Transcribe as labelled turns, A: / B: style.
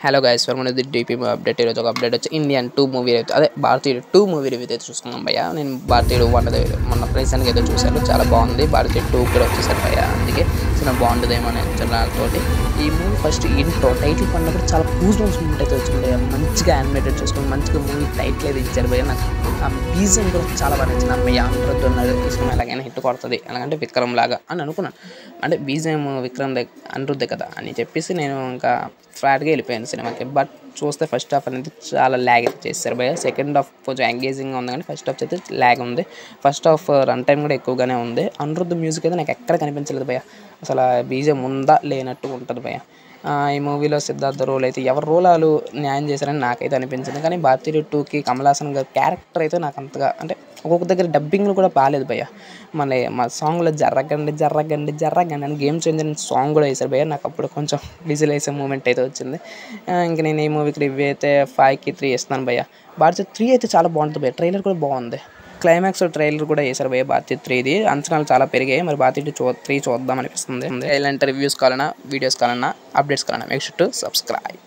A: Hello guys welcome to the DP update. ఈరోజు ఒక update వచ్చి ఇండియన్ 2 మూవీ అయితే అదే భారతీయుడు 2 మూవీ రివ్యూ అయితే చూసుకున్నాం భయ్య. నేను భారతీయుడు 1 మొన్న రీసెంట్గా అయితే చూశాను, చాలా బాగుంది. భారతీయుడు 2 కూడా వచ్చేసారు భయ్య, అందుకే చాలా బాగుంటుందేమో అని నాతోటి. ఈ మూవీ ఫస్ట్ ఇంట్రో టైటిల్ పడినప్పుడు చాలా కూజ్ బంప్స్ మూమెంట్ అయితే వచ్చింది భయ్య. మంచిగా యానిమేటెడ్ చేసుకుని మంచిగా మూవీ టైటిల్ అయితే ఇచ్చారు భయ్య. నాకు ఆ బీజియం కూడా చాలా బాగా నచ్చింది. అమ్మయ్య అందరితో ఉన్నాడు, ఈ సినిమా ఎలాగైనా హిట్ కొడుతుంది, ఎలాగంటే విక్రమ్ లాగా అని అనుకున్నాను. అంటే బీజియం విక్రమ్ అనిరుద్ధే కదా అని చెప్పేసి నేను ఇంకా ఫ్లాట్గా వెళ్ళిపోయాను సినిమాకి. బట్ చూస్తే ఫస్ట్ హాఫ్ అనేది చాలా ల్యాగ్ అయితే చేస్తారు భయ్య. సెకండ్ హాఫ్ కొంచెం ఎంగేజింగ్గా ఉంది, కానీ ఫస్ట్ హాఫ్ అయితే ల్యాగ్ ఉంది. ఫస్ట్ హాఫ్ రన్ టైం కూడా ఎక్కువగానే ఉంది. అనిరుద్ధ్ మ్యూజిక్ అయితే నాకు ఎక్కడ కనిపించలేదు భయ్య. అసలు బీజియం ఉందా లేనట్టు ఉంటుంది భయ్య. ఈ మూవీలో సిద్ధార్థ రోల్ అయితే ఎవరి రోల్ వాళ్ళు న్యాయం చేశారని నాకైతే అనిపించింది. కానీ భారతీయుడు 2కి కమల్ హాసన్ గారి క్యారెక్టర్ అయితే నాకు అంతగా, అంటే ఒక్కొక్క దగ్గర డబ్బింగ్లు కూడా బాగాలేదు భయ్య. మళ్ళీ మా సాంగ్లో జర్రగండి అని గేమ్ చేంజర్ సాంగ్ కూడా వేశారు భయ్య. నాకు అప్పుడు కొంచెం విజిల్ వేసే మూమెంట్ అయితే వచ్చింది. ఇంక నేను ఈ మూవీకి రివ్యూ అయితే 5కి 3 ఇస్తున్నాను భయ్య. భారతీయ 3 అయితే చాలా బాగుంటుంది భయ్య. ట్రైలర్ కూడా బాగుంది. క్లైమాక్స్ ట్రైలర్ కూడా వేశారు భయ్య భారతీయ 3ది. అంచనాలు చాలా పెరిగాయి. మరి భారతీయ 3 చూద్దాం అనిపిస్తుంది. ఇలాంటి రివ్యూస్ కావాలన్నా, వీడియోస్ కావాలన్నా, అప్డేట్స్ కావాలన్నా మేక్ షూర్ టు సబ్స్క్రైబ్.